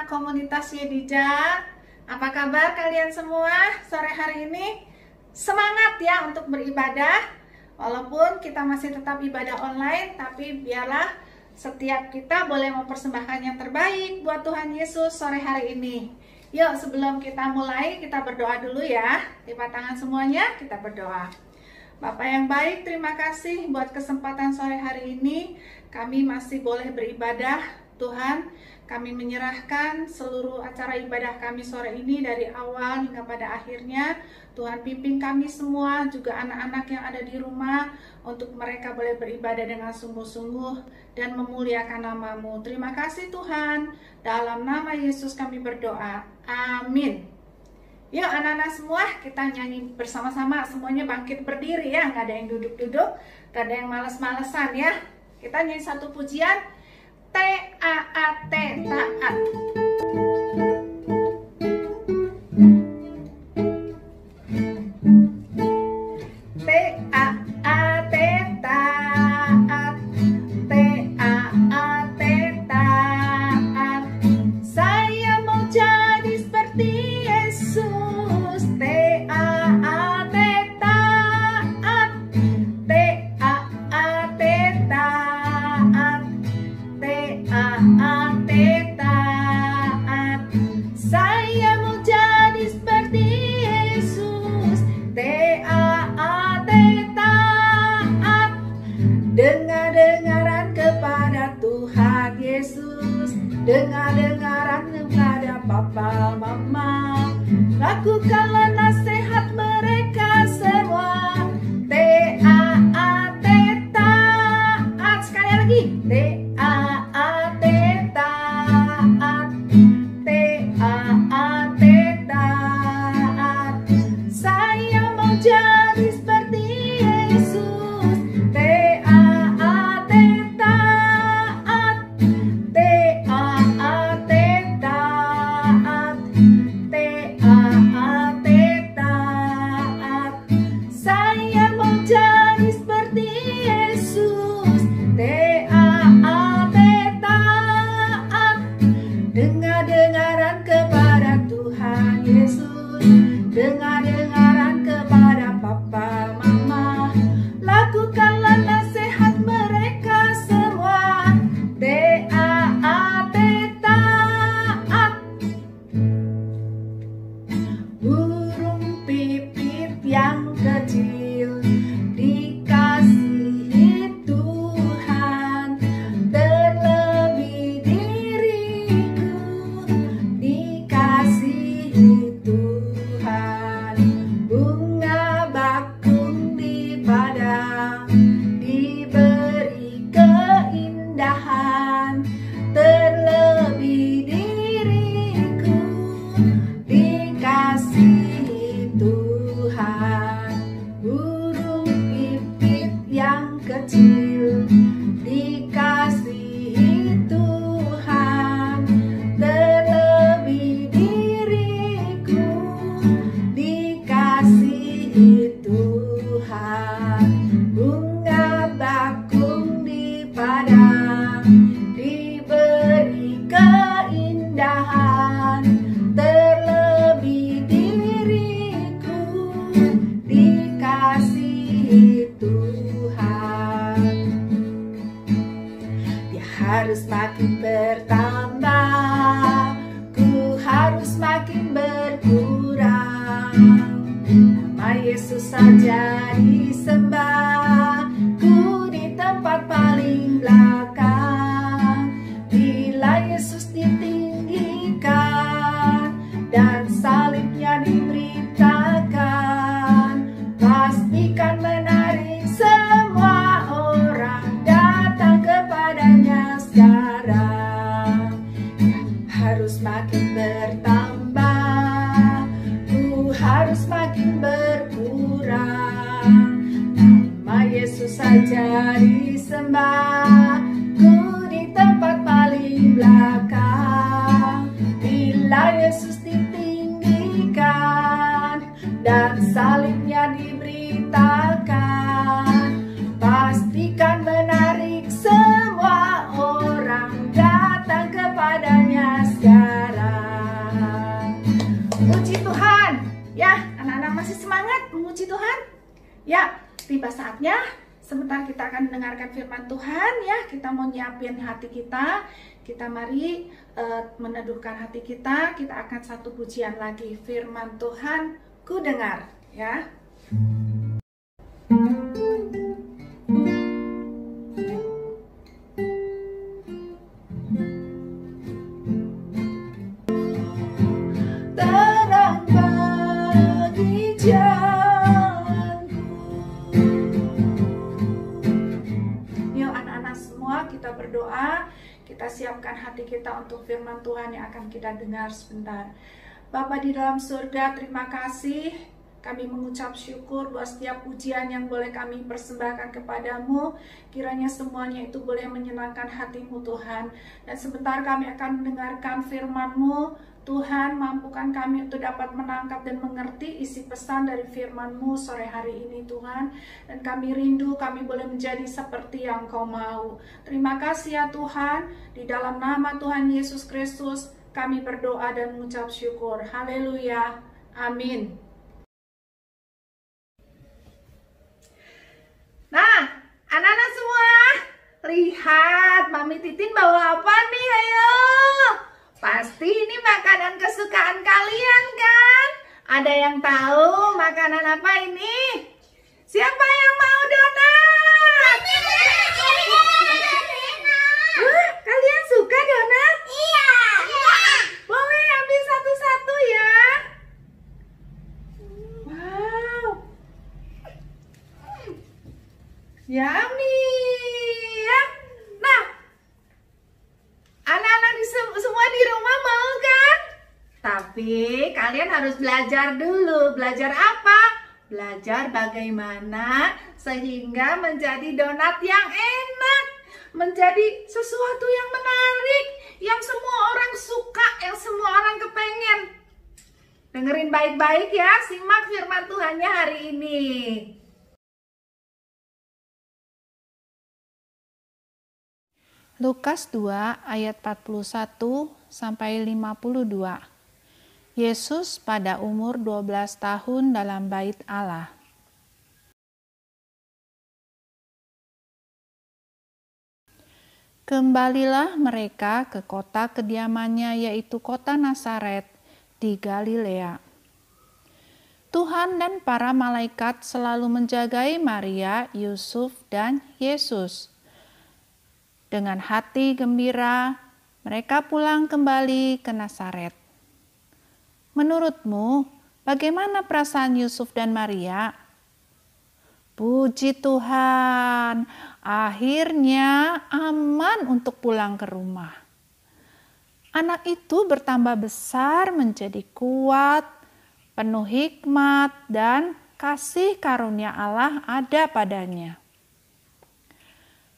anak-anak komunitas Yedija. Apa kabar kalian semua sore hari ini? Semangat ya untuk beribadah. Walaupun kita masih tetap ibadah online, tapi biarlah setiap kita boleh mempersembahkan yang terbaik buat Tuhan Yesus sore hari ini. Yuk, sebelum kita mulai, kita berdoa dulu ya. Lipat tangan semuanya, kita berdoa. Bapak yang baik, terima kasih buat kesempatan sore hari ini. Kami masih boleh beribadah. Tuhan, kami menyerahkan seluruh acara ibadah kami sore ini dari awal hingga pada akhirnya. Tuhan pimpin kami semua, juga anak-anak yang ada di rumah, untuk mereka boleh beribadah dengan sungguh-sungguh dan memuliakan nama-Mu. Terima kasih Tuhan, dalam nama Yesus kami berdoa. Amin. Yuk anak-anak semua, kita nyanyi bersama-sama, semuanya bangkit berdiri ya, nggak ada yang duduk-duduk, nggak ada yang males-malesan ya. Kita nyanyi satu pujian, T-A-A-T, taat. Dengar-dengaran kepada Tuhan Yesus, dengar-dengaran kepada Papa Mama, lakukanlah nasihat mereka semua. T-A-A-T, taat. Sekali lagi, T-A-A-T, taat. T-A-A-T, taat. Saya mau jadi seperti Yesus. Dengar-dengaran kepada Tuhan Yesus, dengar-dengaran kepada Papa Mama, lakukanlah nasihat mereka semua. T-A-A-T, taat. Burung pipit yang kecil dikasihi Tuhan, terlebih diriku dikasihi Tuhan. Bunga bakung di padang diberi keindahan, terlebih diriku dikasihi Tuhan. Burung pipit yang kecil dikasihi Tuhan, terlebih diriku dikasihi Tuhan. Bunga bakung di padang diberi keindahan, terlebih diriku dikasihi Tuhan. Dia harus makin bertambah, ku harus makin berkurang. Nama Yesus saja disembah, ku di tempat paling belakang. Bila Yesus ditinggikan dan salibnya diberitakan, pastikan menarik semua orang datang kepadanya sekarang. Harus makin bertambah, ku harus makin berkurang. Nama Yesus saja disembah, ku di tempat paling belakang. Bila Yesus ditinggikan dan salibnya diberitakan, pastikan menarik semua orang datang kepadanya sekarang. tiba saatnya sebentar kita akan mendengarkan firman Tuhan ya. Kita mau nyiapin hati kita. Kita mari meneduhkan hati kita. Kita akan satu pujian lagi. Firman Tuhan ku dengar ya. Terang bagi jalanku. Yuk anak-anak semua, kita berdoa. Kita siapkan hati kita untuk firman Tuhan yang akan kita dengar sebentar. Bapa di dalam surga, terima kasih. Kami mengucap syukur buat setiap pujian yang boleh kami persembahkan kepadamu. Kiranya semuanya itu boleh menyenangkan hatimu Tuhan. Dan sebentar kami akan mendengarkan firman-Mu. Tuhan, mampukan kami untuk dapat menangkap dan mengerti isi pesan dari firman-Mu sore hari ini Tuhan. Dan kami rindu kami boleh menjadi seperti yang Kau mau. Terima kasih ya Tuhan. Di dalam nama Tuhan Yesus Kristus kami berdoa dan mengucap syukur. Haleluya. Amin. Nah, anak-anak semua, lihat Mami Titin bawa apa nih, ayo. Pasti ini makanan kesukaan kalian kan? Ada yang tahu makanan apa ini? Siapa yang mau donat? Kalian suka donat? Iya. Boleh ambil satu-satu ya. Wow. Yummy ya. Nah, anak-anak semua di rumah mau kan? Tapi kalian harus belajar dulu. Belajar apa? Belajar bagaimana sehingga menjadi donat yang enak, menjadi sesuatu yang menarik, yang semua orang suka, yang semua orang kepengen. Dengerin baik-baik ya, simak firman Tuhannya hari ini. Lukas 2 ayat 41 sampai 52. Yesus pada umur 12 tahun dalam bait Allah. Kembalilah mereka ke kota kediamannya, yaitu kota Nazaret di Galilea. Tuhan dan para malaikat selalu menjagai Maria, Yusuf, dan Yesus. Dengan hati gembira, mereka pulang kembali ke Nazaret. Menurutmu, bagaimana perasaan Yusuf dan Maria? Puji Tuhan, akhirnya aman untuk pulang ke rumah. Anak itu bertambah besar menjadi kuat, penuh hikmat, dan kasih karunia Allah ada padanya.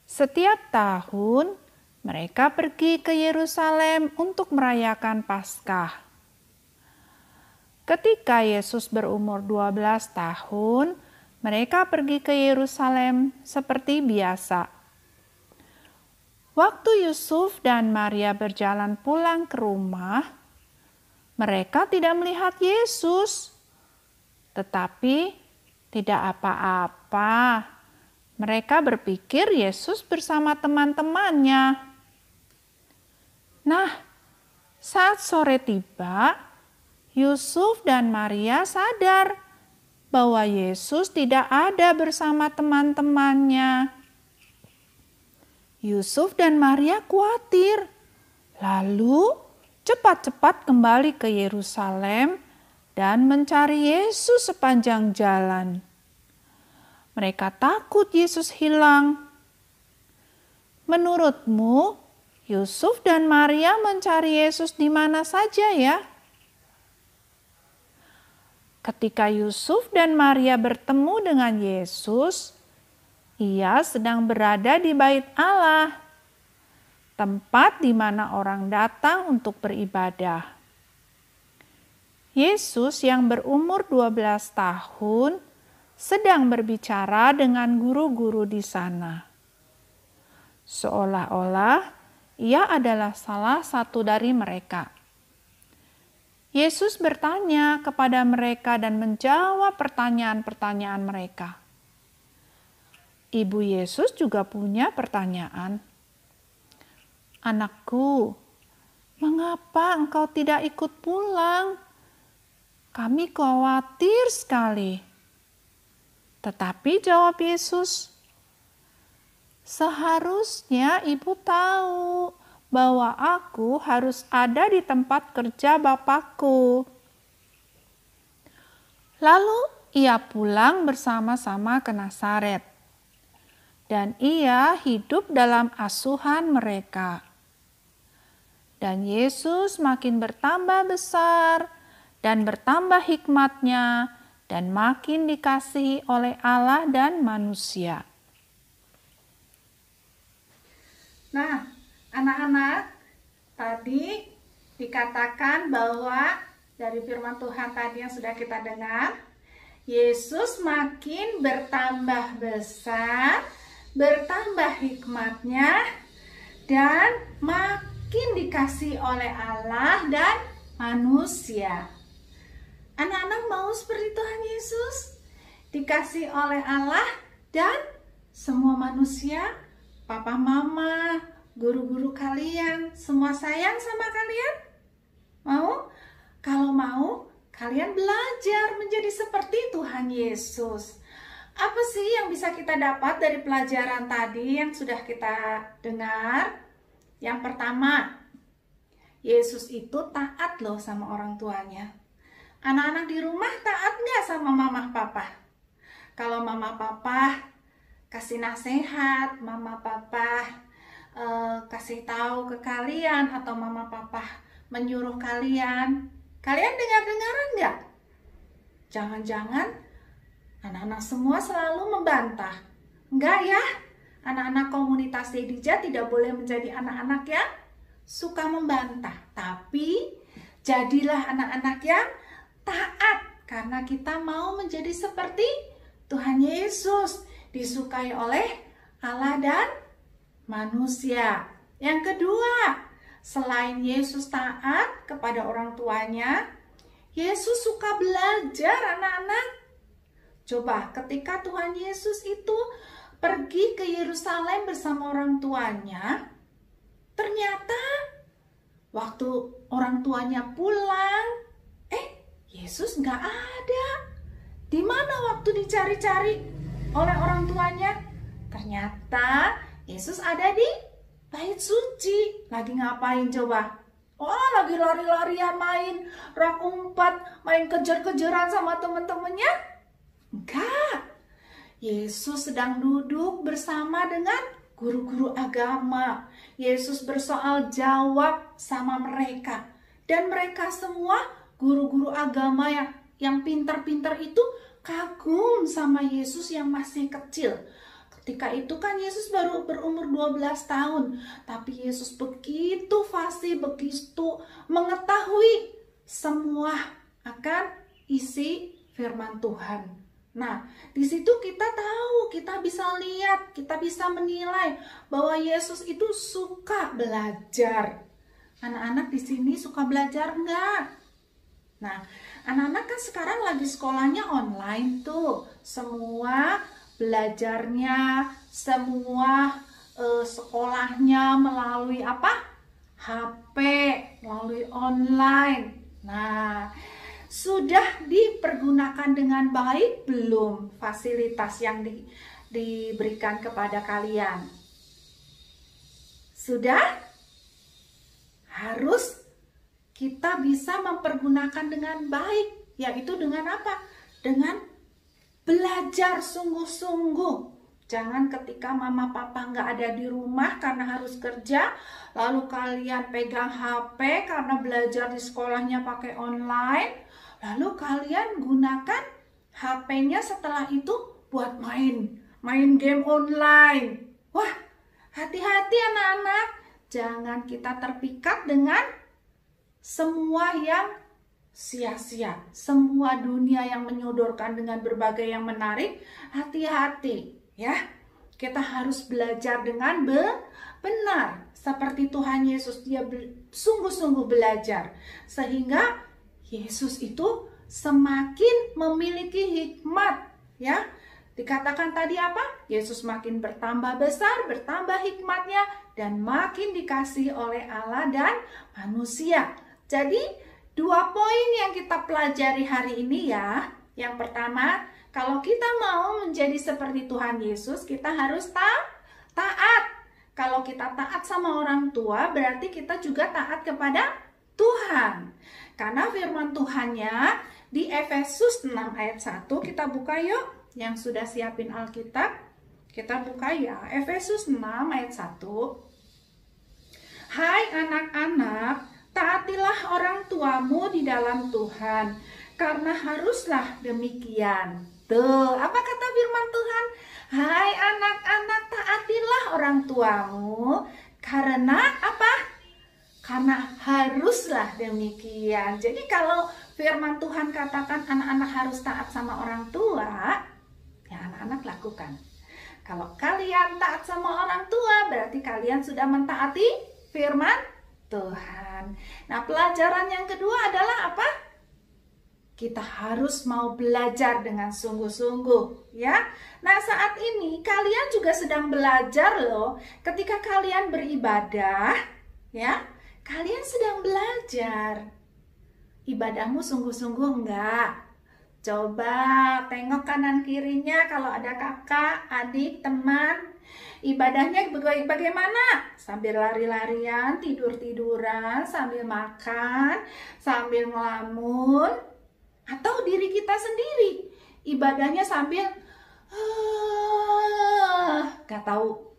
Setiap tahun, mereka pergi ke Yerusalem untuk merayakan Paskah. Ketika Yesus berumur 12 tahun, mereka pergi ke Yerusalem seperti biasa. Waktu Yusuf dan Maria berjalan pulang ke rumah, mereka tidak melihat Yesus. Tetapi tidak apa-apa. Mereka berpikir Yesus bersama teman-temannya. Nah, saat sore tiba, Yusuf dan Maria sadar bahwa Yesus tidak ada bersama teman-temannya. Yusuf dan Maria khawatir, lalu cepat-cepat kembali ke Yerusalem dan mencari Yesus sepanjang jalan. Mereka takut Yesus hilang. Menurutmu, Yusuf dan Maria mencari Yesus di mana saja ya? Ketika Yusuf dan Maria bertemu dengan Yesus, ia sedang berada di bait Allah, tempat di mana orang datang untuk beribadah. Yesus yang berumur 12 tahun sedang berbicara dengan guru-guru di sana. Seolah-olah ia adalah salah satu dari mereka. Yesus bertanya kepada mereka dan menjawab pertanyaan-pertanyaan mereka. Ibu Yesus juga punya pertanyaan. "Anakku, mengapa engkau tidak ikut pulang? Kami khawatir sekali." Tetapi jawab Yesus, "Seharusnya ibu tahu bahwa aku harus ada di tempat kerja Bapakku." Lalu ia pulang bersama-sama ke Nazaret, dan ia hidup dalam asuhan mereka. Dan Yesus makin bertambah besar dan bertambah hikmatnya dan makin dikasihi oleh Allah dan manusia. Nah, anak-anak, tadi dikatakan bahwa dari firman Tuhan tadi yang sudah kita dengar, Yesus makin bertambah besar, bertambah hikmatnya, dan makin dikasihi oleh Allah dan manusia. Anak-anak mau seperti Tuhan Yesus? Dikasihi oleh Allah dan semua manusia, papa mama, guru-guru kalian, semua sayang sama kalian? Mau? Kalau mau, kalian belajar menjadi seperti Tuhan Yesus. Apa sih yang bisa kita dapat dari pelajaran tadi yang sudah kita dengar? Yang pertama, Yesus itu taat loh sama orang tuanya. Anak-anak di rumah taat nggak sama mama papa? Kalau mama papa kasih nasihat, mama papa kasih tahu ke kalian, atau mama papa menyuruh kalian, kalian dengar-dengaran nggak? Jangan-jangan anak-anak semua selalu membantah. Enggak ya, anak-anak komunitas Dedija tidak boleh menjadi anak-anak yang suka membantah. Tapi jadilah anak-anak yang taat, karena kita mau menjadi seperti Tuhan Yesus, disukai oleh Allah dan manusia. Yang kedua, selain Yesus taat kepada orang tuanya, Yesus suka belajar, anak-anak. Coba ketika Tuhan Yesus itu pergi ke Yerusalem bersama orang tuanya, ternyata waktu orang tuanya pulang, Yesus nggak ada. Di mana waktu dicari-cari oleh orang tuanya? Ternyata Yesus ada di bait suci. Lagi ngapain coba? Oh, lagi lari-larian, main rak umpat, main kejar-kejaran sama teman-temannya? Enggak. Yesus sedang duduk bersama dengan guru-guru agama. Yesus bersoal jawab sama mereka. Dan mereka semua guru-guru agama yang pintar-pintar itu kagum sama Yesus yang masih kecil. Ketika itu kan Yesus baru berumur 12 tahun. Tapi Yesus begitu fasih, begitu mengetahui semua akan isi firman Tuhan. Nah, di situ kita tahu, kita bisa lihat, kita bisa menilai bahwa Yesus itu suka belajar. Anak-anak di sini suka belajar enggak? Nah, anak-anak kan sekarang lagi sekolahnya online tuh. Semua belajarnya, semua sekolahnya melalui apa? HP, melalui online. Nah, sudah dipergunakan dengan baik belum fasilitas yang diberikan kepada kalian? Sudah? Harus kita bisa mempergunakan dengan baik, yaitu dengan apa? Dengan belajar sungguh-sungguh. Jangan ketika mama papa nggak ada di rumah karena harus kerja, lalu kalian pegang HP karena belajar di sekolahnya pakai online, lalu kalian gunakan HP-nya setelah itu buat main game online. Wah, hati-hati anak-anak, jangan kita terpikat dengan semua yang sia-sia, semua dunia yang menyodorkan dengan berbagai yang menarik. Hati-hati ya, kita harus belajar dengan benar seperti Tuhan Yesus. Dia sungguh-sungguh belajar sehingga Yesus itu semakin memiliki hikmat ya, Dikatakan tadi apa? Yesus makin bertambah besar, bertambah hikmatnya, dan makin dikasihi oleh Allah dan manusia. Jadi 2 poin yang kita pelajari hari ini ya. Yang pertama, kalau kita mau menjadi seperti Tuhan Yesus, kita harus taat. Kalau kita taat sama orang tua, berarti kita juga taat kepada Tuhan. Karena firman Tuhannya di Efesus 6 ayat 1, kita buka yuk. Yang sudah siapin Alkitab, kita buka ya. Efesus 6 ayat 1. Hai anak-anak, taatilah orang tuamu di dalam Tuhan, karena haruslah demikian. Tuh, apa kata firman Tuhan? Hai anak-anak, taatilah orang tuamu, karena apa? Karena haruslah demikian. Jadi kalau firman Tuhan katakan anak-anak harus taat sama orang tua, ya anak-anak lakukan. Kalau kalian taat sama orang tua, berarti kalian sudah mentaati firman Tuhan. Nah, pelajaran yang kedua adalah apa? Kita harus mau belajar dengan sungguh-sungguh, ya. Nah, saat ini kalian juga sedang belajar loh. Ketika kalian beribadah, ya, kalian sedang belajar. Ibadahmu sungguh-sungguh enggak? Coba tengok kanan kirinya, kalau ada kakak, adik, teman, ibadahnya bagaimana? Sambil lari-larian, tidur-tiduran, sambil makan, sambil ngelamun, atau diri kita sendiri ibadahnya sambil gak tahu,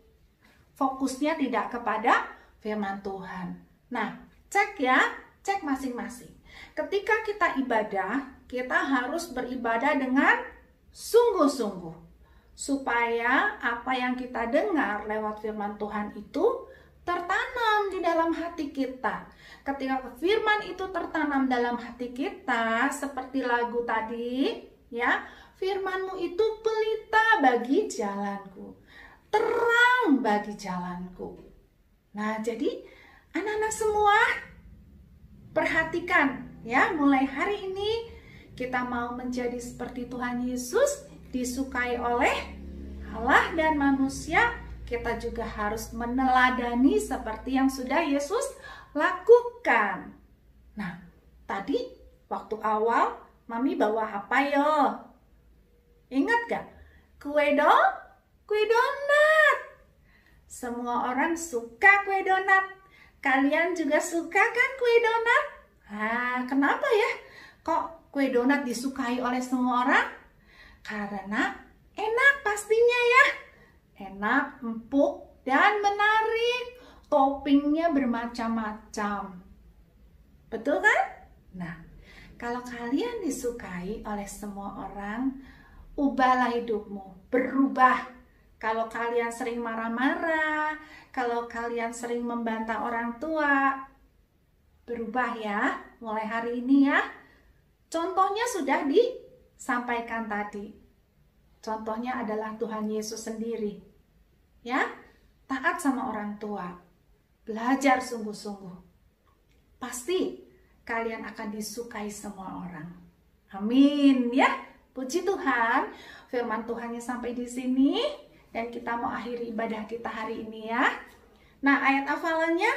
fokusnya tidak kepada firman Tuhan. Nah, cek ya, cek masing-masing. Ketika kita ibadah, kita harus beribadah dengan sungguh-sungguh, supaya apa yang kita dengar lewat firman Tuhan itu tertanam di dalam hati kita. Ketika firman itu tertanam dalam hati kita, seperti lagu tadi, ya, firman-Mu itu pelita bagi jalanku, terang bagi jalanku. Nah, jadi anak-anak semua perhatikan ya, mulai hari ini kita mau menjadi seperti Tuhan Yesus, disukai oleh Allah dan manusia. Kita juga harus meneladani seperti yang sudah Yesus lakukan. Nah, tadi waktu awal Mami bawa apa yo? Ingat gak? Kue donat. Semua orang suka kue donat. Kalian juga suka kan kue donat? Kenapa ya? Kok kue donat disukai oleh semua orang? Karena enak pastinya ya. Enak, empuk, dan menarik. Toppingnya bermacam-macam. Betul kan? Nah, kalau kalian disukai oleh semua orang, ubahlah hidupmu, berubah. Kalau kalian sering marah-marah, kalau kalian sering membantah orang tua, berubah ya, mulai hari ini ya. Contohnya sudah disampaikan tadi. Contohnya adalah Tuhan Yesus sendiri. Ya, taat sama orang tua. Belajar sungguh-sungguh. Pasti kalian akan disukai semua orang. Amin ya. Puji Tuhan, firman Tuhannya sampai di sini dan kita mau akhiri ibadah kita hari ini ya. Nah, ayat hafalannya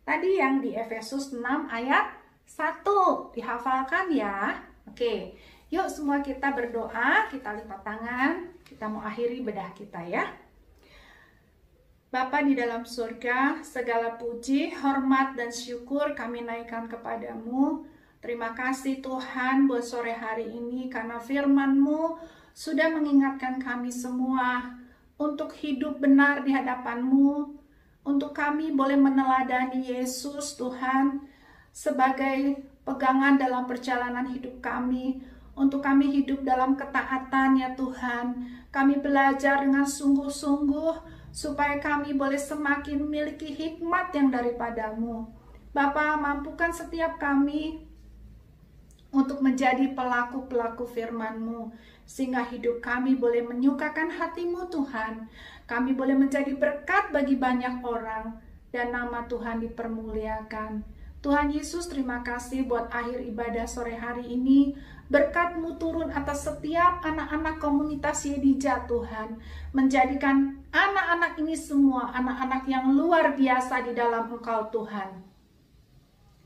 tadi yang di Efesus 6 ayat 1 dihafalkan ya. Oke, yuk semua kita berdoa, kita lipat tangan, kita mau akhiri ibadah kita ya. Bapa di dalam surga, segala puji, hormat, dan syukur kami naikkan kepadamu. Terima kasih Tuhan buat sore hari ini karena firman-Mu sudah mengingatkan kami semua untuk hidup benar di hadapan-Mu. Untuk kami boleh meneladani Yesus Tuhan sebagai pegangan dalam perjalanan hidup kami. Untuk kami hidup dalam ketaatan ya Tuhan. Kami belajar dengan sungguh-sungguh supaya kami boleh semakin memiliki hikmat yang daripada-Mu. Bapa, mampukan setiap kami untuk menjadi pelaku-pelaku firman-Mu, sehingga hidup kami boleh menyukakan hati-Mu Tuhan. Kami boleh menjadi berkat bagi banyak orang, dan nama Tuhan dipermuliakan. Tuhan Yesus, terima kasih buat akhir ibadah sore hari ini. Berkat-Mu turun atas setiap anak-anak komunitas Yedija, Tuhan. Menjadikan anak-anak ini semua anak-anak yang luar biasa di dalam Engkau, Tuhan.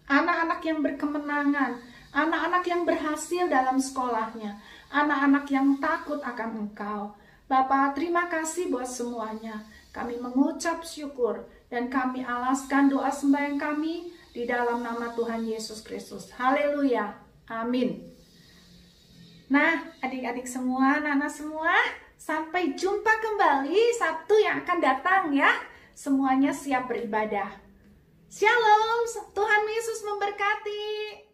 Anak-anak yang berkemenangan, anak-anak yang berhasil dalam sekolahnya, anak-anak yang takut akan Engkau. Bapa, terima kasih buat semuanya. Kami mengucap syukur dan kami alaskan doa sembahyang kami di dalam nama Tuhan Yesus Kristus. Haleluya. Amin. Nah, adik-adik semua, anak-anak semua, sampai jumpa kembali Sabtu yang akan datang ya. Semuanya siap beribadah. Shalom, Tuhan Yesus memberkati.